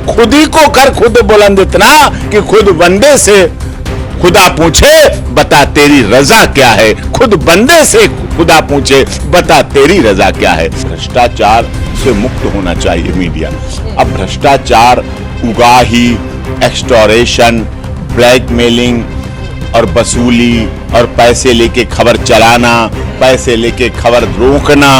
खुद ही को कर खुद बुलंद इतना कि खुद बंदे से खुदा पूछे बता तेरी रजा क्या है। खुद बंदे से खुदा पूछे बता तेरी रजा क्या है। भ्रष्टाचार से मुक्त होना चाहिए मीडिया। अब भ्रष्टाचार, उगाही, एक्सटोरेशन, ब्लैकमेलिंग और वसूली और पैसे लेके खबर चलाना, पैसे लेके खबर रोकना,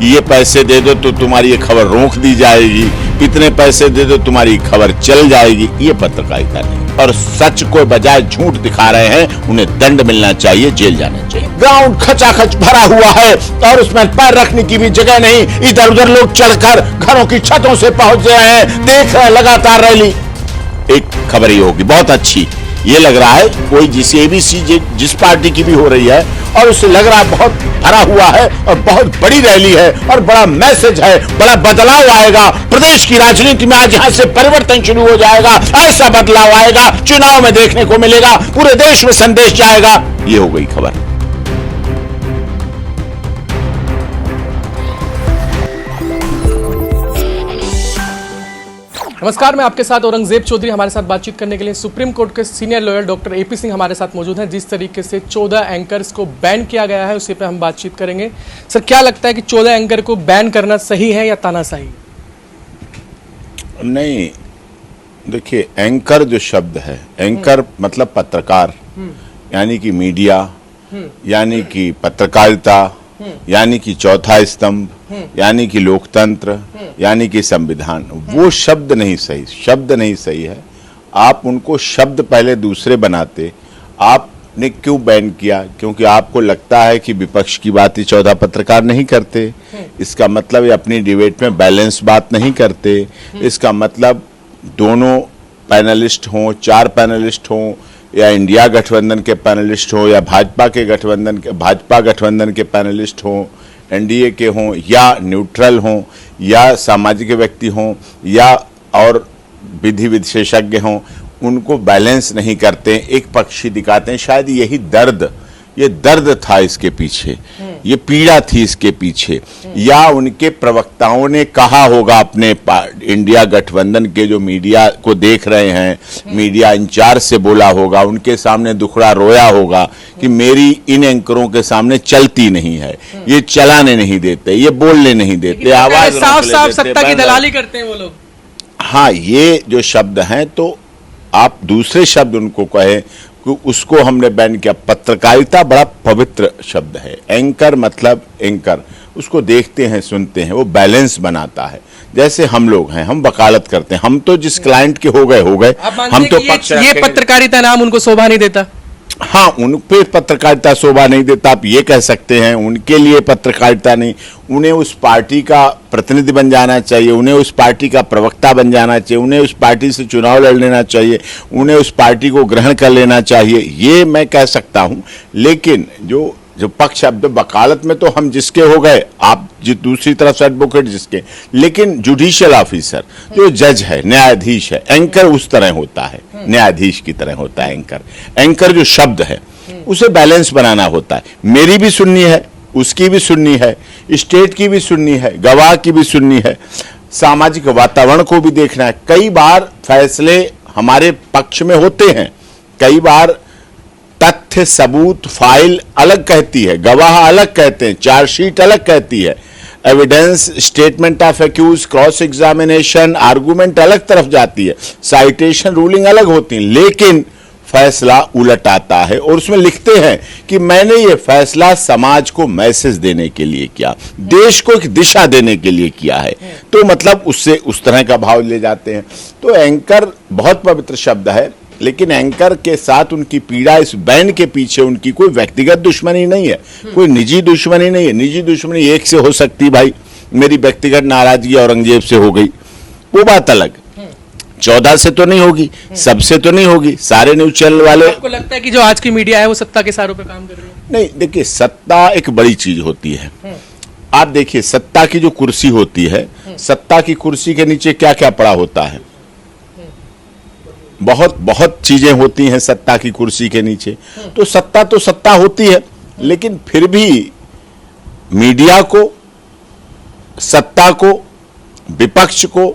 ये पैसे दे दो तो तुम्हारी ये खबर रोक दी जाएगी, इतने पैसे दे दो तुम्हारी खबर चल जाएगी, ये पत्रकारिता नहीं। और सच को बजाय झूठ दिखा रहे हैं, उन्हें दंड मिलना चाहिए, जेल जाना चाहिए। ग्राउंड खचाखच भरा हुआ है और उसमें पैर रखने की भी जगह नहीं। इधर उधर लोग चढ़कर घरों की छतों से पहुंच गए हैं, देख रहे हैं लगातार रैली। एक खबर ये होगी बहुत अच्छी, ये लग रहा है कोई जिस एबीसी जिस पार्टी की भी हो रही है और उससे लग रहा है बहुत भरा हुआ है और बहुत बड़ी रैली है और बड़ा मैसेज है, बड़ा बदलाव आएगा प्रदेश की राजनीति में। आज यहां से परिवर्तन शुरू हो जाएगा, ऐसा बदलाव आएगा, चुनाव में देखने को मिलेगा, पूरे देश में संदेश जाएगा। ये हो गई खबर। नमस्कार, मैं आपके साथ औरंगजेब चौधरी। हमारे साथ बातचीत करने के लिए सुप्रीम कोर्ट के senior lawyer doctor AP Singh हमारे साथ मौजूद हैं। जिस तरीके से 14 एंकर्स को बैन किया गया है उसी पे हम बातचीत करेंगे। सर, क्या लगता है कि 14 एंकर को बैन करना सही है या तानाशाही? नहीं, देखिए, एंकर जो शब्द है, एंकर मतलब पत्रकार, यानी कि मीडिया, यानी कि पत्रकारिता, यानी कि चौथा स्तंभ, यानी कि लोकतंत्र, यानी कि संविधान, वो शब्द नहीं सही, शब्द नहीं सही है। आप उनको शब्द पहले दूसरे बनाते। आपने क्यों बैन किया? क्योंकि आपको लगता है कि विपक्ष की बात ही 14 पत्रकार नहीं करते। इसका मतलब ये अपनी डिबेट में बैलेंस बात नहीं करते। इसका मतलब दोनों पैनलिस्ट हों, 4 पैनलिस्ट हों, या इंडिया गठबंधन के पैनलिस्ट हों, या भाजपा गठबंधन के पैनलिस्ट हों, एनडीए के हों, या न्यूट्रल हों, या सामाजिक व्यक्ति हों, या और विधि विशेषज्ञ हों, उनको बैलेंस नहीं करते, एक पक्षी दिखाते हैं। शायद यही दर्द, ये दर्द था इसके पीछे, ये पीड़ा थी इसके पीछे, या उनके प्रवक्ताओं ने कहा होगा अपने इंडिया गठबंधन के जो मीडिया को देख रहे हैं, मीडिया इंचार्ज से बोला होगा, उनके सामने दुखड़ा रोया होगा कि मेरी इन एंकरों के सामने चलती नहीं है, ये चलाने नहीं देते, ये बोलने नहीं देते, आवाज साफ साफ सत्ता की दलाली करते हैं वो लोग। हाँ, ये जो शब्द हैं, तो आप दूसरे शब्द उनको कहें, उसको हमने बैन किया। पत्रकारिता बड़ा पवित्र शब्द है। एंकर मतलब एंकर, उसको देखते हैं, सुनते हैं, वो बैलेंस बनाता है। जैसे हम लोग हैं, हम वकालत करते हैं, हम तो जिस क्लाइंट के हो गए हम तो पक्ष ये पत्रकारिता नाम उनको शोभा नहीं देता। हाँ, उन पे पत्रकारिता शोभा नहीं देता, आप ये कह सकते हैं। उनके लिए पत्रकारिता नहीं, उन्हें उस पार्टी का प्रतिनिधि बन जाना चाहिए, उन्हें उस पार्टी का प्रवक्ता बन जाना चाहिए, उन्हें उस पार्टी से चुनाव लड़ लेना चाहिए, उन्हें उस पार्टी को ग्रहण कर लेना चाहिए, ये मैं कह सकता हूं। लेकिन जो पक्ष शब्द वकालत में तो हम जिसके हो गए, आप जो दूसरी तरफ से एडवोकेट जिसके, लेकिन जुडिशियल ऑफिसर जो जज है, न्यायाधीश है, एंकर उस तरह होता है, न्यायाधीश की तरह होता है एंकर। एंकर जो शब्द है उसे बैलेंस बनाना होता है। मेरी भी सुननी है, उसकी भी सुननी है, स्टेट की भी सुननी है, गवाह की भी सुननी है, सामाजिक वातावरण को भी देखना है। कई बार फैसले हमारे पक्ष में होते हैं, कई बार तथ्य, सबूत, फाइल अलग कहती है, गवाह अलग कहते हैं, चार्जशीट अलग कहती है, evidence, statement of accused, cross examination, argument अलग तरफ जाती है, साइटेशन, रूलिंग अलग होती है, लेकिन फैसला उलट आता है और उसमें लिखते हैं कि मैंने ये फैसला समाज को मैसेज देने के लिए किया, देश को एक दिशा देने के लिए किया है। तो मतलब उससे उस तरह का भाव ले जाते हैं। तो एंकर बहुत पवित्र शब्द है, लेकिन एंकर के साथ उनकी पीड़ा, इस बैन के पीछे उनकी कोई व्यक्तिगत दुश्मनी नहीं है, कोई निजी दुश्मनी नहीं है। निजी दुश्मनी एक से हो सकती, भाई मेरी व्यक्तिगत नाराजगी औरंगजेब से हो गई, वो बात अलग, 14 से तो नहीं होगी, सबसे तो नहीं होगी, सारे न्यूज चैनल वाले। आपको लगता है कि जो आज की मीडिया है वो सत्ता के सहारों पे काम कर रही है? नहीं, देखिए, सत्ता एक बड़ी चीज होती है। आप देखिए, सत्ता की जो कुर्सी होती है, सत्ता की कुर्सी के नीचे क्या क्या पड़ा होता है, बहुत बहुत चीजें होती हैं सत्ता की कुर्सी के नीचे। तो सत्ता होती है, लेकिन फिर भी मीडिया को, सत्ता को, विपक्ष को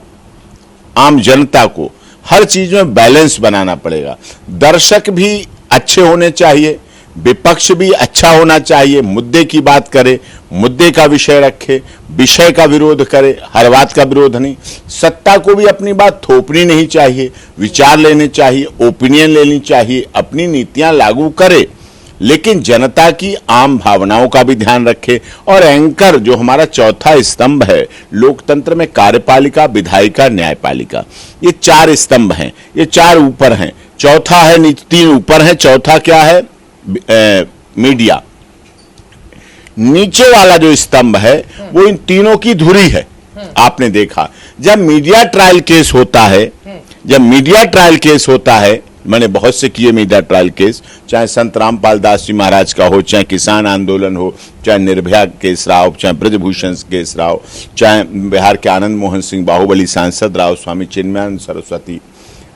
आम जनता को हर चीज में बैलेंस बनाना पड़ेगा। दर्शक भी अच्छे होने चाहिए, विपक्ष भी अच्छा होना चाहिए, मुद्दे की बात करे, मुद्दे का विषय रखे, विषय का विरोध करे, हर बात का विरोध नहीं। सत्ता को भी अपनी बात थोपनी नहीं चाहिए, विचार लेने चाहिए, ओपिनियन लेनी चाहिए, अपनी नीतियां लागू करे, लेकिन जनता की आम भावनाओं का भी ध्यान रखे। और एंकर जो हमारा चौथा स्तंभ है लोकतंत्र में, कार्यपालिका, विधायिका, न्यायपालिका, ये 4 स्तंभ हैं, ये 4 ऊपर हैं, चौथा है, 3 ऊपर है, चौथा क्या है? मीडिया। नीचे वाला जो स्तंभ है वो इन तीनों की धुरी है। आपने देखा जब मीडिया ट्रायल केस होता है, जब मीडिया ट्रायल केस होता है, मैंने बहुत से किए मीडिया ट्रायल केस, चाहे संत रामपाल दास जी महाराज का हो, चाहे किसान आंदोलन हो, चाहे निर्भया केस रहा हो, चाहे ब्रजभूषण केस रहा हो, चाहे बिहार के आनंद मोहन सिंह बाहुबली सांसद रहा हो, स्वामी चिन्मयानंद सरस्वती,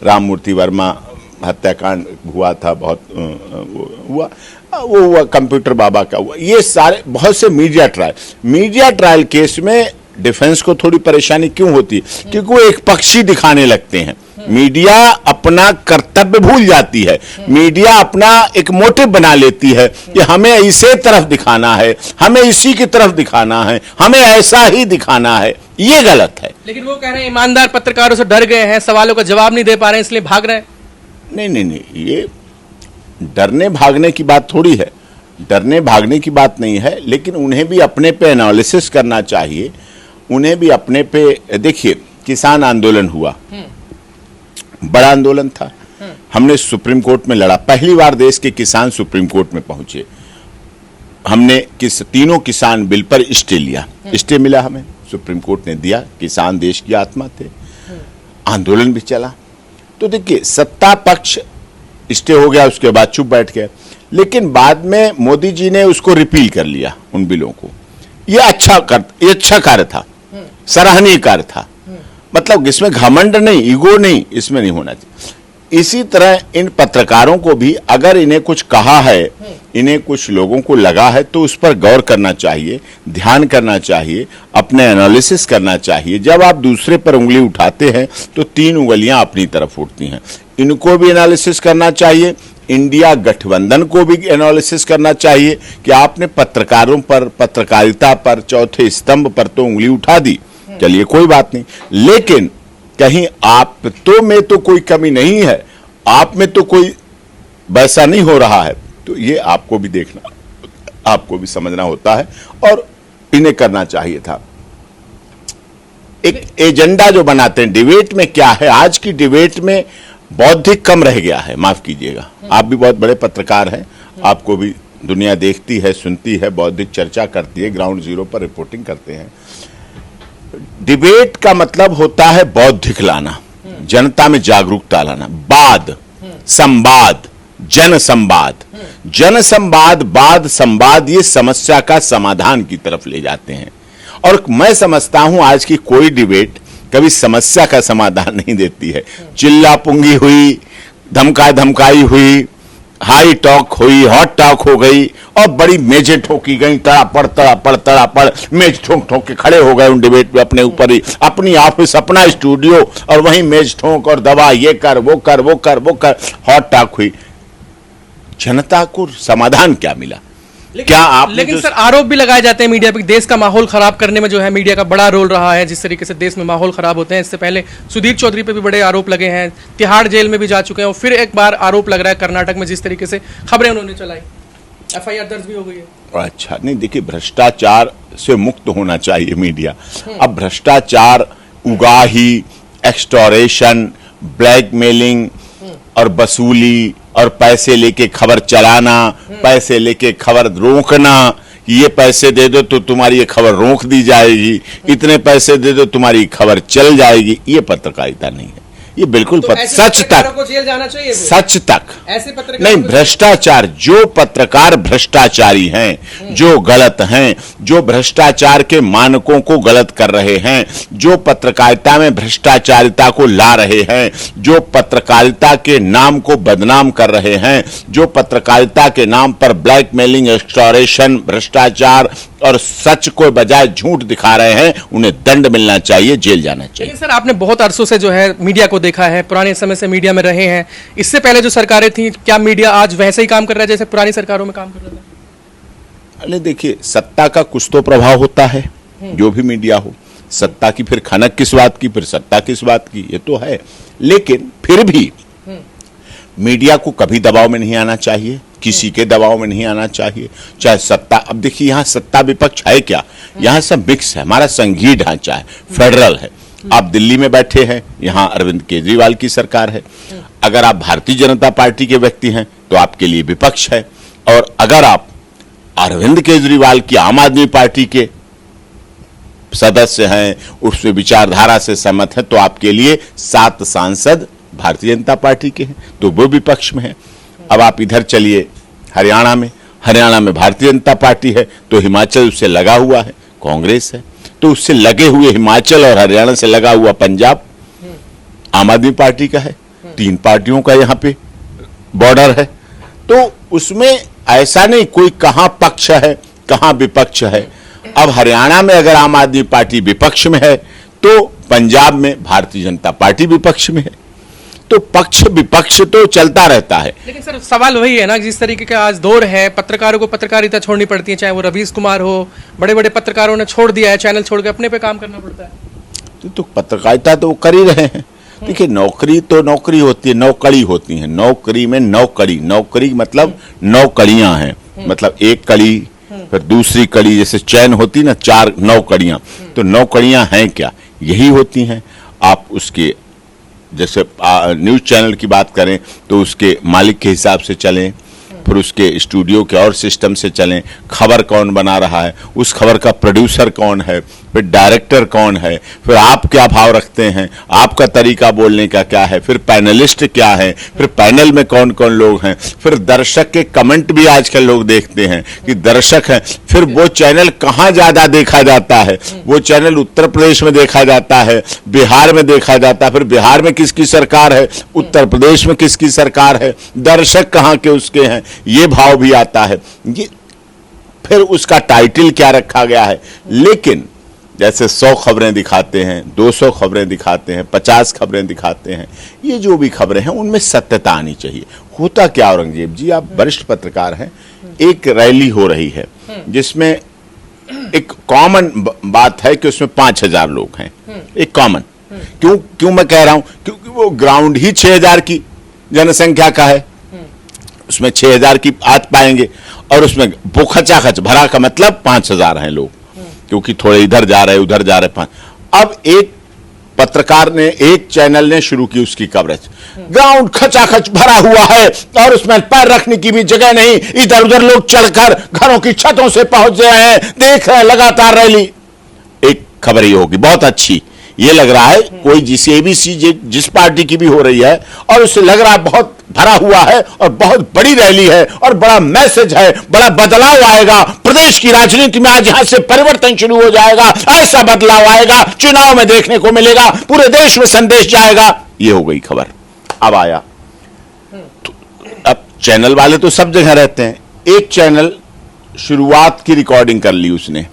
राम मूर्ति वर्मा हत्याकांड हुआ था, बहुत वो हुआ, कंप्यूटर बाबा का हुआ, ये सारे बहुत से मीडिया ट्रायल केस में डिफेंस को थोड़ी परेशानी क्यों होती है? क्योंकि वो एक पक्षी दिखाने लगते हैं। मीडिया अपना कर्तव्य भूल जाती है, मीडिया अपना एक मोटिव बना लेती है कि हमें इसे तरफ दिखाना है, हमें इसी की तरफ दिखाना है, हमें ऐसा ही दिखाना है। ये गलत है। लेकिन वो कह रहे हैं ईमानदार पत्रकारों से डर गए हैं, सवालों का जवाब नहीं दे पा रहे हैं, इसलिए भाग रहे हैं। नहीं, ये डरने भागने की बात थोड़ी है, डरने भागने की बात नहीं है, लेकिन उन्हें भी अपने पे एनालिसिस करना चाहिए, उन्हें भी अपने पे। देखिए, किसान आंदोलन हुआ, बड़ा आंदोलन था, हमने सुप्रीम कोर्ट में लड़ा, पहली बार देश के किसान सुप्रीम कोर्ट में पहुंचे, हमने तीनों किसान बिल पर स्टे लिया, स्टे मिला हमें, सुप्रीम कोर्ट ने दिया, किसान देश की आत्मा थे, आंदोलन भी चला। तो देखिए, सत्ता पक्ष स्टे हो गया, उसके बाद चुप बैठ गए, लेकिन बाद में मोदी जी ने उसको रिपील कर लिया, उन बिलों को। ये अच्छा कार्य था, सराहनीय कार्य था, मतलब इसमें घमंड नहीं, ईगो नहीं, इसमें नहीं होना चाहिए। इसी तरह इन पत्रकारों को भी अगर इन्हें कुछ कहा है, इन्हें कुछ लोगों को लगा है, तो उस पर गौर करना चाहिए, ध्यान करना चाहिए, अपने एनालिसिस करना चाहिए। जब आप दूसरे पर उंगली उठाते हैं तो 3 उंगलियां अपनी तरफ उठती हैं। इनको भी एनालिसिस करना चाहिए, इंडिया गठबंधन को भी एनालिसिस करना चाहिए कि आपने पत्रकारों पर, पत्रकारिता पर, चौथे स्तंभ पर तो उंगली उठा दी, चलिए कोई बात नहीं, लेकिन कहीं आप तो में तो कोई कमी नहीं है, आप में तो कोई वैसा नहीं हो रहा है, तो ये आपको भी देखना, आपको भी समझना होता है, और इन्हें करना चाहिए था। एक एजेंडा जो बनाते हैं डिबेट में, क्या है आज की डिबेट में बौद्धिक कम रह गया है, माफ कीजिएगा, आप भी बहुत बड़े पत्रकार हैं, आपको भी दुनिया देखती है, सुनती है, बौद्धिक चर्चा करती है, ग्राउंड जीरो पर रिपोर्टिंग करते हैं। डिबेट का मतलब होता है बौद्धिक लाना, जनता में जागरूकता लाना, वाद, संवाद, जन संवाद, वाद संवाद, ये समस्या का समाधान की तरफ ले जाते हैं। और मैं समझता हूं आज की कोई डिबेट कभी समस्या का समाधान नहीं देती है। चिल्ला पुंगी हुई, धमका धमकाई हुई, हाई टॉक हुई, हॉट टॉक हो गई, और बड़ी मेजें ठोकी गई, तड़ापड़ मेज ठोक ठोक के खड़े हो गए उन डिबेट में, अपने ऊपर ही, अपनी ऑफिस, अपना स्टूडियो, और वहीं मेज ठोक और दबा, ये कर वो कर वो कर वो कर, हॉट टॉक हुई। जनता को समाधान क्या मिला? लेकिन सर, आरोप भी लगाए जाते हैं मीडिया पे, देश का माहौल खराब करने में जो है मीडिया का बड़ा रोल रहा है, जिस तरीके से देश में माहौल खराब होते हैं। इससे पहले सुधीर चौधरी पे भी बड़े आरोप लगे हैं, तिहाड़ जेल में भी जा चुके हैं, और फिर एक बार आरोप लग रहा है कर्नाटक में, जिस तरीके से खबरें उन्होंने चलाई, FIR दर्ज भी हो गई है। अच्छा, नहीं देखिए, भ्रष्टाचार से मुक्त होना चाहिए मीडिया। अब भ्रष्टाचार, उगाही, एक्सटोरेशन, ब्लैकमेलिंग और वसूली और पैसे लेके खबर चलाना, पैसे लेके खबर रोकना, ये पैसे दे दो तो तुम्हारी ये खबर रोक दी जाएगी, इतने पैसे दे दो तुम्हारी खबर चल जाएगी, ये पत्रकारिता नहीं है, ये बिल्कुल तो सच तक, को जेल जाना चाहिए, सच तक ऐसे पत्रकार नहीं। भ्रष्टाचार, जो पत्रकार भ्रष्टाचारी हैं, जो गलत हैं, जो भ्रष्टाचार के मानकों को गलत कर रहे हैं, जो पत्रकारिता में भ्रष्टाचारिता को ला रहे हैं, जो पत्रकारिता के नाम को बदनाम कर रहे हैं, जो पत्रकारिता के नाम पर ब्लैकमेलिंग, एक्सटोरेशन, भ्रष्टाचार, और सच को बजाय झूठ दिखा रहे हैं, उन्हें दंड मिलना चाहिए, जेल जाना चाहिए। लेकिन सर आपने बहुत अरसों से जो है मीडिया को देखा है, पुराने समय से मीडिया में रहे हैं, इससे पहले जो सरकारें थी, क्या मीडिया आज वैसे ही काम कर रहा है जैसे पुरानी सरकारों में काम कर रहा था? अरे देखिए, सत्ता का कुछ तो प्रभाव होता है, जो भी मीडिया हो। सत्ता की फिर खनक किस बात की, फिर सत्ता किस बात की, ये तो है। लेकिन फिर भी मीडिया को कभी दबाव में नहीं आना चाहिए, किसी के दबाव में नहीं आना चाहिए, चाहे सत्ता। अब देखिए, यहाँ सत्ता विपक्ष है क्या, यहाँ सब मिक्स है, हमारा संघीय ढांचा है, फेडरल है। आप दिल्ली में बैठे हैं, यहाँ अरविंद केजरीवाल की सरकार है। अगर आप भारतीय जनता पार्टी के व्यक्ति हैं तो आपके लिए विपक्ष है, और अगर आप अरविंद केजरीवाल की आम आदमी पार्टी के सदस्य हैं, उसमें विचारधारा से सहमत हैं, तो आपके लिए 7 सांसद भारतीय जनता पार्टी के हैं, तो वो विपक्ष में है। अब आप इधर चलिए हरियाणा में भारतीय जनता पार्टी है, तो हिमाचल उससे लगा हुआ है, कांग्रेस है, तो उससे लगे हुए हिमाचल और हरियाणा से लगा हुआ पंजाब आम आदमी पार्टी का है। 3 पार्टियों का यहाँ पे बॉर्डर है, तो उसमें ऐसा नहीं कोई कहां पक्ष है कहां विपक्ष है। अब हरियाणा में अगर आम आदमी पार्टी विपक्ष में है, तो पंजाब में भारतीय जनता पार्टी विपक्ष में है, तो पक्ष विपक्ष तो चलता रहता है। लेकिन सर सवाल वही है ना, जिस तरीके का आज दौर है, पत्रकारों को पत्रकारिता छोड़नी पड़ती है, चाहे वो रवीश कुमार हो, बड़े बड़े पत्रकारों ने छोड़ दिया है, चैनल छोड़ के अपने पे काम करना पड़ता है। तो पत्रकारिता तो वो कर ही रहे हैं। देखिए, नौकरी तो नौकरी होती है, 9 कड़ी होती है। नौकरी में 9 कड़ी, नौकरी मतलब 9 कड़ियां हैं, मतलब एक कड़ी, फिर दूसरी कड़ी, जैसे चैन होती ना 9 कड़ियां, तो 9 कड़ियां हैं क्या, यही होती हैं। आप उसके जैसे न्यूज चैनल की बात करें तो उसके मालिक के हिसाब से चलें, फिर उसके स्टूडियो के और सिस्टम से चलें, खबर कौन बना रहा है, उस खबर का प्रोड्यूसर कौन है, फिर डायरेक्टर कौन है, फिर आप क्या भाव रखते हैं, आपका तरीका बोलने का क्या है, फिर पैनलिस्ट क्या है, फिर पैनल में कौन कौन लोग हैं, फिर दर्शक के कमेंट भी आजकल लोग देखते हैं कि दर्शक हैं, फिर वो चैनल कहाँ ज्यादा देखा जाता है, वो चैनल उत्तर प्रदेश में देखा जाता है, बिहार में देखा जाता है, फिर बिहार में किसकी सरकार है, उत्तर प्रदेश में किसकी सरकार है, दर्शक कहाँ के उसके हैं, ये भाव भी आता है। ये फिर उसका टाइटल क्या रखा गया है। लेकिन जैसे 100 खबरें दिखाते हैं, 200 खबरें दिखाते हैं, 50 खबरें दिखाते हैं, ये जो भी खबरें हैं उनमें सत्यता आनी चाहिए। होता क्या औरंगजेब जी, आप वरिष्ठ पत्रकार हैं, एक रैली हो रही है जिसमें एक कॉमन बात है कि उसमें 5000 लोग हैं, एक कॉमन। क्यों मैं कह रहा हूं, क्योंकि वो ग्राउंड ही 6000 की जनसंख्या का है, उसमें 6000 की आत पाएंगे, और उसमें वो खचाखच भरा का मतलब 5000 हैं लोग, क्योंकि थोड़े इधर जा रहे उधर जा रहे। अब एक पत्रकार ने, एक चैनल ने शुरू की उसकी कवरेज, ग्राउंड खचाखच भरा हुआ है और उसमें पैर रखने की भी जगह नहीं, इधर उधर लोग चढ़कर घरों की छतों से पहुंच गए हैं, देख रहे हैं लगातार रैली। एक खबर ये होगी बहुत अच्छी, ये लग रहा है कोई जिस पार्टी की भी हो रही है, और उससे लग रहा है बहुत भरा हुआ है और बहुत बड़ी रैली है और बड़ा मैसेज है, बड़ा बदलाव आएगा प्रदेश की राजनीति में, आज यहां से परिवर्तन शुरू हो जाएगा, ऐसा बदलाव आएगा, चुनाव में देखने को मिलेगा, पूरे देश में संदेश जाएगा। ये हो गई खबर। अब आया तो, अब चैनल वाले तो सब जगह रहते हैं, एक चैनल शुरुआत की रिकॉर्डिंग कर ली उसने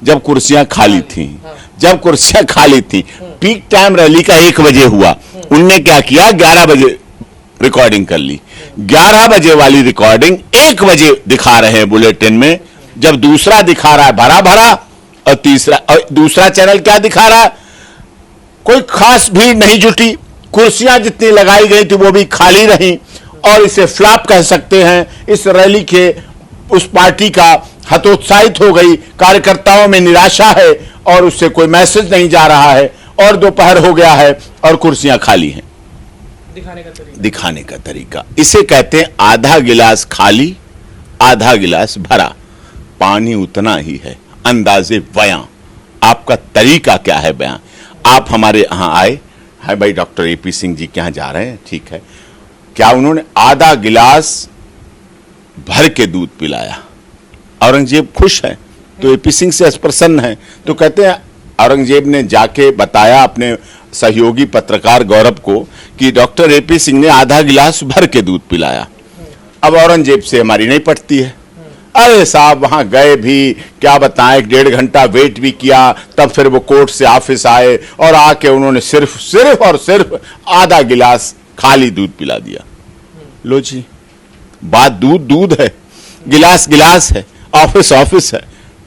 जब कुर्सियां खाली थी, पीक टाइम रैली का 1 बजे हुआ, उनने क्या किया, 11 बजे रिकॉर्डिंग कर ली। 11 बजे वाली रिकॉर्डिंग 1 बजे दिखा रहे हैं बुलेटिन में, जब दूसरा दिखा रहा है भरा भरा, और दूसरा चैनल क्या दिखा रहा है, कोई खास भीड़ नहीं जुटी, कुर्सियां जितनी लगाई गई थी वो भी खाली रही, और इसे फ्लॉप कह सकते हैं। इस रैली के उस पार्टी का हतोत्साहित हो गई, कार्यकर्ताओं में निराशा है और उससे कोई मैसेज नहीं जा रहा है, और दोपहर हो गया है और कुर्सियां खाली हैं। दिखाने का तरीका इसे कहते हैं आधा गिलास खाली आधा गिलास भरा, पानी उतना ही है, अंदाजे बयां। आपका तरीका क्या है बयां। आप हमारे यहां आए हैं भाई, डॉक्टर एपी सिंह जी के यहां जा रहे हैं, ठीक है, क्या उन्होंने आधा गिलास भर के दूध पिलाया, औरंगजेब खुश है तो एपी सिंह से प्रसन्न है, तो कहते हैं औरंगजेब ने जाके बताया अपने सहयोगी पत्रकार गौरव को कि डॉक्टर एपी सिंह ने आधा गिलास भर के दूध पिलाया। अब औरंगजेब से हमारी नहीं पटती है, अरे साहब वहां गए भी, क्या बताएं, 1.5 घंटा वेट भी किया, तब फिर वो कोर्ट से ऑफिस आए और आके उन्होंने सिर्फ और सिर्फ आधा गिलास खाली दूध पिला दिया। लो जी, बात दूध है, गिलास है, ऑफिस है,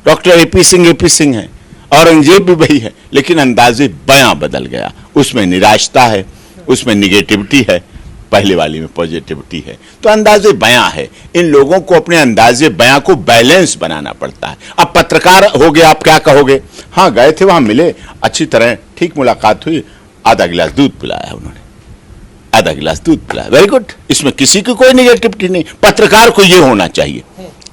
डॉक्टर एपी सिंह है, औरंगजेब भी वही है, लेकिन अंदाजे बयां बदल गया। उसमें निराशता है, उसमें निगेटिविटी है, पहले वाली में पॉजिटिविटी है। तो अंदाजे बयां है, इन लोगों को अपने अंदाजे बयां को बैलेंस बनाना पड़ता है। अब पत्रकार हो गए, आप क्या कहोगे? हाँ, गए थे, वहां मिले, अच्छी तरह ठीक मुलाकात हुई, आधा गिलास दूध पिलाया उन्होंने, आधा गिलास दूध पिलाया, वेरी गुड। इसमें किसी की कोई निगेटिविटी नहीं। पत्रकार को ये होना चाहिए,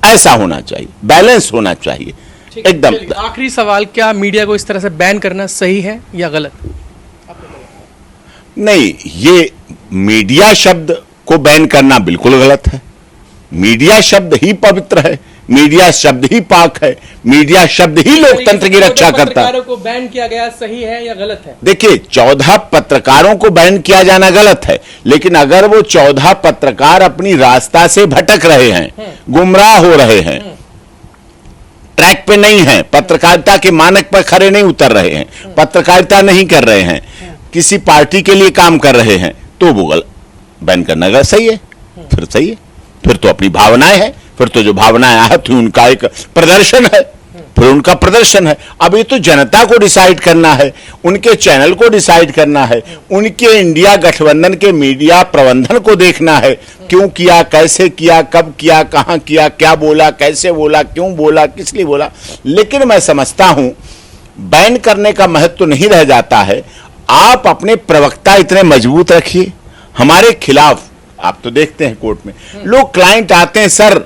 ऐसा होना चाहिए, बैलेंस होना चाहिए एकदम। आखिरी सवाल, क्या मीडिया को इस तरह से बैन करना सही है या गलत? नहीं, ये मीडिया शब्द को बैन करना बिल्कुल गलत है। मीडिया शब्द ही पवित्र है, मीडिया शब्द ही पाक है, मीडिया शब्द ही लोकतंत्र की रक्षा करता है। पत्रकारों को बैन किया गया सही है या गलत है? देखिए, 14 पत्रकारों को बैन किया जाना गलत है, लेकिन अगर वो 14 पत्रकार अपनी रास्ता से भटक रहे हैं, गुमराह हो रहे हैं, ट्रैक पे नहीं है, पत्रकारिता के मानक पर खरे नहीं उतर रहे हैं, पत्रकारिता नहीं कर रहे हैं, किसी पार्टी के लिए काम कर रहे हैं, तो वो बैन करना गलत सही है। फिर सही है, फिर तो अपनी भावनाएं हैं, फिर तो जो भावनाएं आहत हुई उनका एक प्रदर्शन है, फिर उनका प्रदर्शन है। अब ये तो जनता को डिसाइड करना है, उनके चैनल को डिसाइड करना है, उनके इंडिया गठबंधन के मीडिया प्रबंधन को देखना है, क्यों किया, कैसे किया, कब किया, कहां किया, क्या बोला, कैसे बोला, क्यों बोला, किस लिए बोला। लेकिन मैं समझता हूं बैन करने का महत्व तो नहीं रह जाता है। आप अपने प्रवक्ता इतने मजबूत रखिए। हमारे खिलाफ आप तो देखते हैं कोर्ट में लोग, क्लाइंट आते हैं, सर,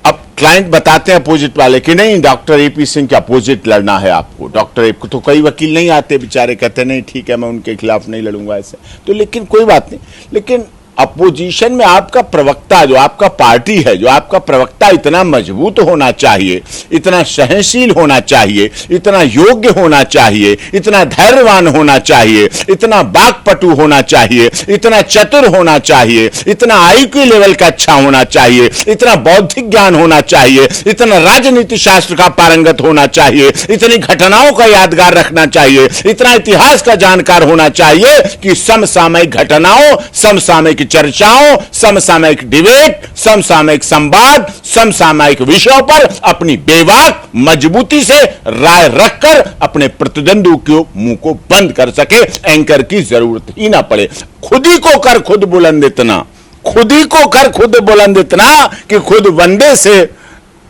अब क्लाइंट बताते हैं अपोजिट वाले कि नहीं, डॉक्टर एपी सिंह के अपोजिट लड़ना है आपको। डॉक्टर एपी को तो कई वकील नहीं आते बेचारे, कहते नहीं ठीक है मैं उनके खिलाफ नहीं लड़ूंगा ऐसे, तो लेकिन कोई बात नहीं। लेकिन अपोजिशन में आपका प्रवक्ता, जो आपका पार्टी है, जो आपका प्रवक्ता इतना मजबूत होना चाहिए, इतना सहनशील होना चाहिए, इतना योग्य होना चाहिए, इतना धैर्यवान होना चाहिए, इतना बाकपटु होना चाहिए, इतना चतुर होना चाहिए, इतना आईक्यू लेवल का अच्छा होना चाहिए, इतना बौद्धिक ज्ञान होना चाहिए, इतना राजनीति शास्त्र का पारंगत होना चाहिए, इतनी घटनाओं का यादगार रखना चाहिए, इतना इतिहास का जानकार होना चाहिए कि समसामयिक घटनाओं, समसामयिक चर्चाओं, समसामयिक डिबेट, समसामयिक संवाद, समसामयिक विषयों पर अपनी बेबाक मजबूती से राय रखकर अपने प्रतिद्वंदी के मुंह को बंद कर सके। एंकर की जरूरत ही ना पड़े। खुद ही को कर खुद बुलंद इतना, खुद ही को कर खुद बुलंद इतना कि खुद बंदे से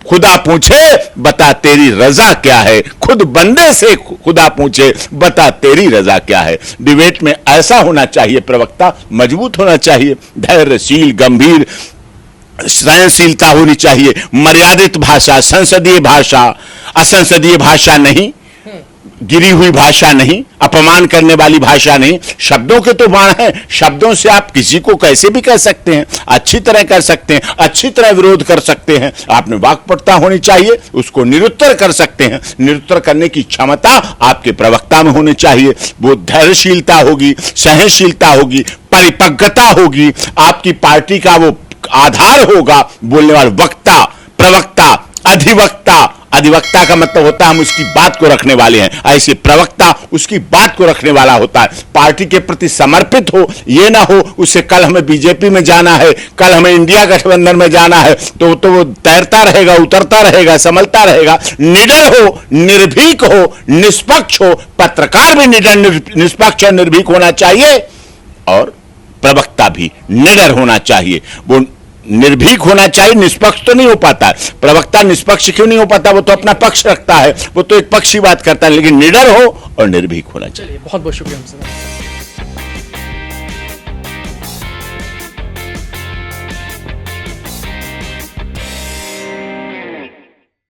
खुदा पूछे बता तेरी रजा क्या है। खुद बंदे से खुदा पूछे बता तेरी रजा क्या है। डिबेट में ऐसा होना चाहिए, प्रवक्ता मजबूत होना चाहिए, धैर्यशील, गंभीर, सहनशीलता होनी चाहिए, मर्यादित भाषा, संसदीय भाषा, असंसदीय भाषा नहीं, गिरी हुई भाषा नहीं, अपमान करने वाली भाषा नहीं। शब्दों के तो बाण हैं, शब्दों से आप किसी को कैसे भी कह सकते हैं, अच्छी तरह कर सकते हैं, अच्छी तरह विरोध कर सकते हैं। आपने वाक्पटुता होनी चाहिए, उसको निरुत्तर कर सकते हैं। निरुत्तर करने की क्षमता आपके प्रवक्ता में होनी चाहिए। वो धैर्यशीलता होगी, सहनशीलता होगी, परिपक्वता होगी, आपकी पार्टी का वो आधार होगा। बोलने वाला वक्ता, प्रवक्ता, अधिवक्ता, अधिवक्ता का मतलब होता है हम उसकी बात को रखने वाले हैं, ऐसे प्रवक्ता उसकी बात को रखने वाला होता है। पार्टी के प्रति समर्पित हो, ये ना हो उससे कल हमें बीजेपी में जाना है, कल हमें इंडिया गठबंधन में जाना है, तो वो तैरता रहेगा, उतरता रहेगा, संभलता रहेगा। निडर हो, निर्भीक हो, निष्पक्ष हो। पत्रकार भी निडर, निष्पक्ष और निर्भीक होना चाहिए और प्रवक्ता भी निडर होना चाहिए। वो निर्भीक होना चाहिए, निष्पक्ष तो नहीं हो पाता। प्रवक्ता निष्पक्ष क्यों नहीं हो पाता? वो तो अपना पक्ष रखता है, वो तो एक पक्षी बात करता है, लेकिन निडर हो और निर्भीक होना चाहिए। बहुत बहुत शुक्रिया हमसे।